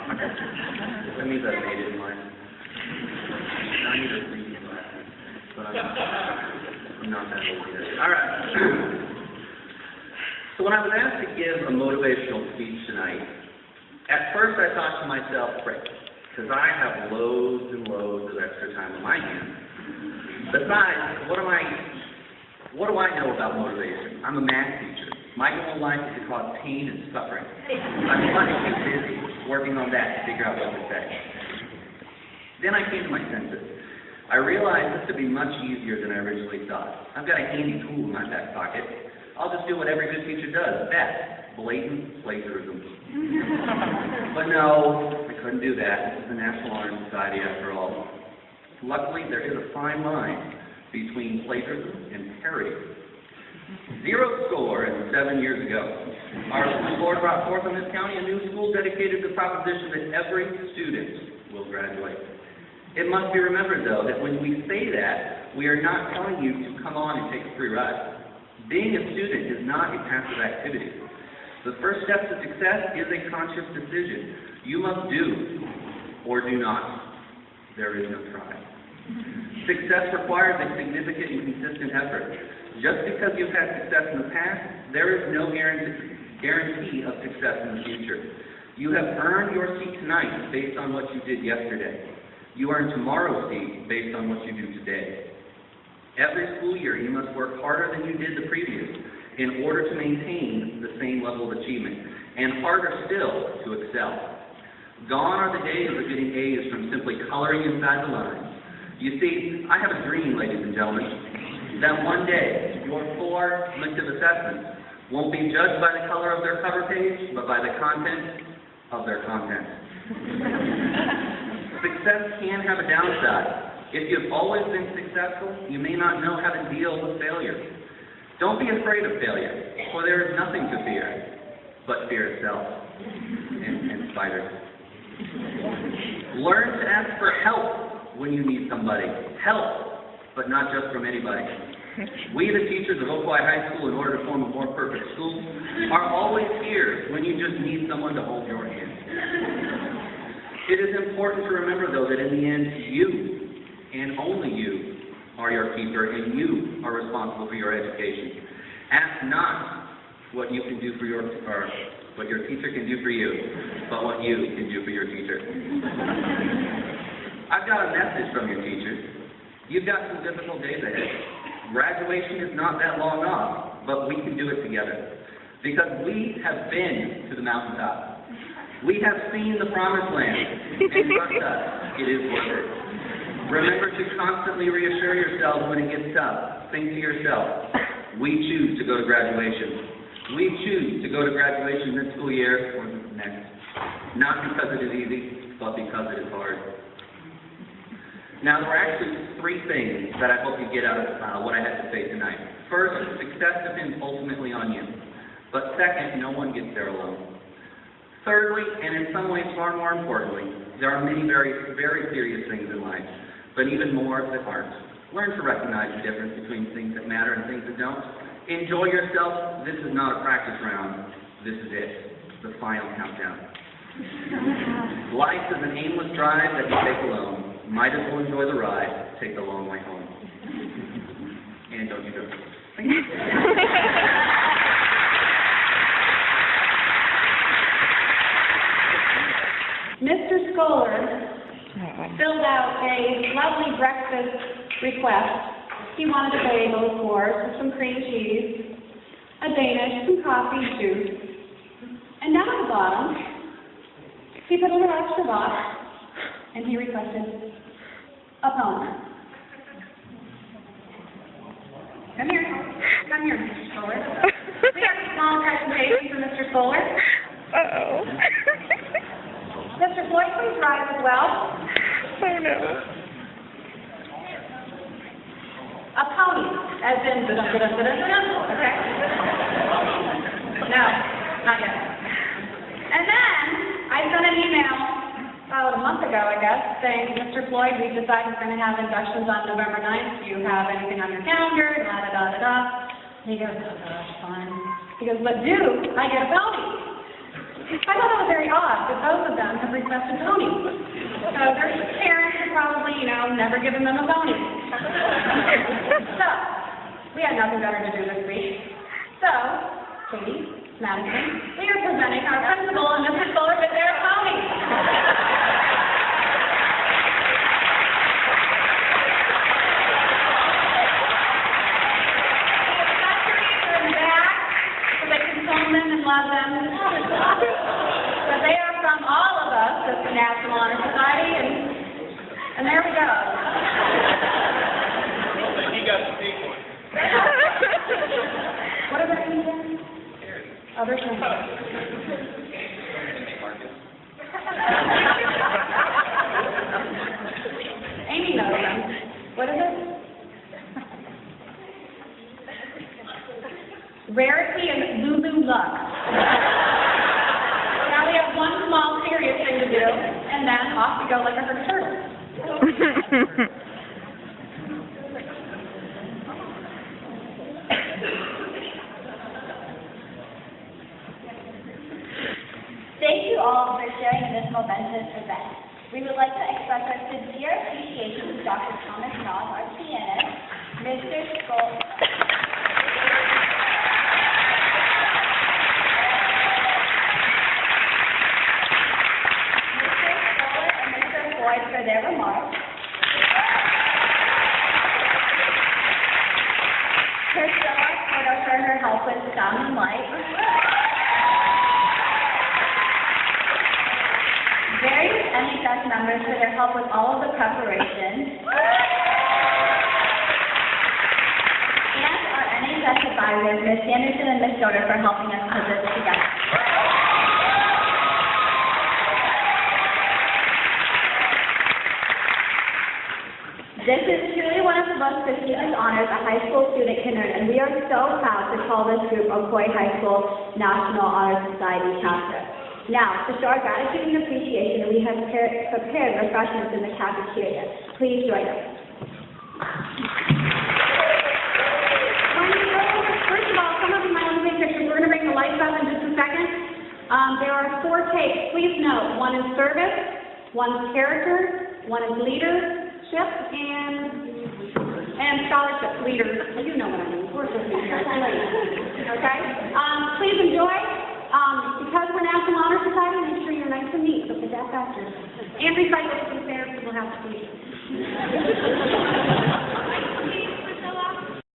That means I've made it in life. Now I need to read these glasses, but I'm not that old yet. All right. So when I was asked to give a motivational speech tonight, at first I thought to myself, frick, because I have loads and loads of extra time on my hands. Besides, what do I know about motivation? I'm a math teacher. My goal in life is to cause pain and suffering. I'm much too busy working on that to figure out what to say. Then I came to my senses. I realized this would be much easier than I originally thought. I've got a handy tool in my back pocket. I'll just do what every good teacher does, best, blatant plagiarism. But no, I couldn't do that. This is the National Honor Society after all. Luckily, there is a fine line between plagiarism and parody. Zero score 7 years ago. Our school board brought forth in this county a new school dedicated to the proposition that every student will graduate. It must be remembered, though, that when we say that, we are not telling you to come on and take a free ride. Being a student is not a passive activity. The first step to success is a conscious decision. You must do or do not. There is no try. Success requires a significant and consistent effort. Just because you've had success in the past, there is no guarantee of success in the future. You have earned your seat tonight based on what you did yesterday. You earn tomorrow's seat based on what you do today. Every school year, you must work harder than you did the previous in order to maintain the same level of achievement, and harder still to excel. Gone are the days of getting A's from simply coloring inside the lines. You see, I have a dream, ladies and gentlemen, that one day your 4 summative assessments won't be judged by the color of their cover page, but by the content of their content. Success can have a downside. If you've always been successful, you may not know how to deal with failure. Don't be afraid of failure, for there is nothing to fear but fear itself and spiders. Learn to ask for help when you need somebody. Help, but not just from anybody. We, the teachers of Ocoee High School, in order to form a more perfect school, are always here when you just need someone to hold your hand. It is important to remember, though, that in the end, you, and only you, are your teacher, and you are responsible for your education. Ask not what you can do for your, or what your teacher can do for you, but what you can do for your teacher. I've got a message from your teachers. You've got some difficult days ahead. Graduation is not that long off, but we can do it together. Because we have been to the mountaintop. We have seen the promised land, and trust us, it is worth it. Remember to constantly reassure yourselves when it gets tough. Think to yourself, we choose to go to graduation. We choose to go to graduation this school year or the next. Not because it is easy, but because it is hard. Now, there are actually 3 things that I hope you get out of what I had to say tonight. First, success depends ultimately on you. But second, no one gets there alone. Thirdly, and in some ways far more importantly, there are many very, very serious things in life, but even more that aren't. Learn to recognize the difference between things that matter and things that don't. Enjoy yourself. This is not a practice round. This is it, the final countdown. Life is an aimless drive that you take alone. Might as well enjoy the ride. Take the long way home. And don't you go. Mr. Shkoler filled out a lovely breakfast request. He wanted a bagel, of course, with some cream cheese, a Danish, some coffee, juice. And down at the bottom, he put a little extra box, and he requested a pony. Come here, Mr. Shkoler. We have a small presentation for Mr. Shkoler. Uh-oh. Mr. Floyd, please rise as well. Oh, no. A pony, as in okay? No, not yet. And then I sent an email about a month ago, I guess, saying, Mr. Floyd, we decided we're going to have inductions on November 9th. Do you have anything on your calendar? Da-da-da-da-da. He goes, oh, gosh, fine. He goes, but do I get a pony? I thought that was very odd, that both of them have requested ponies. So their parents have probably, never given them a pony. So, we had nothing better to do this week. So, Katie, Madison, we are presenting our principal and Mrs. Shkoler with their ponies. And love them. But they are from all of us at the National Honor Society, and there we go. He got the big one. What are their names again? Other names. Amy knows them. What is it? Rarity and Lulu Luck. Now we have one small serious thing to do, and then off we go like a herd of turtles. Thank you all for sharing in this momentous event. We would like to express our sincere appreciation to Dr. Thomas Knott, our pianist, Mr. Shkoler, for their remarks. Priscilla for her help with sound and light. Various NHS members for their help with all of the preparation. And our NHS advisors, Ms. Anderson and Ms. Yoder, for helping us put this together. This is truly one of the most prestigious honors a high school student can earn, and we are so proud to call this group Ocoee High School National Honor Society chapter. Now, to show our gratitude and appreciation, we have prepared refreshments in the cafeteria. Please join us. First of all, some of you might want to take pictures. We're going to bring the lights up in just a second. There are 4 takes. Please note, one is service, one is character, one is leader, and scholarship leaders. You know what I mean. We're supposed to be here. Okay? Please enjoy. Because we're National Honor Society, make sure you're nice and neat. So put that faster. And recite what you say, people have to see.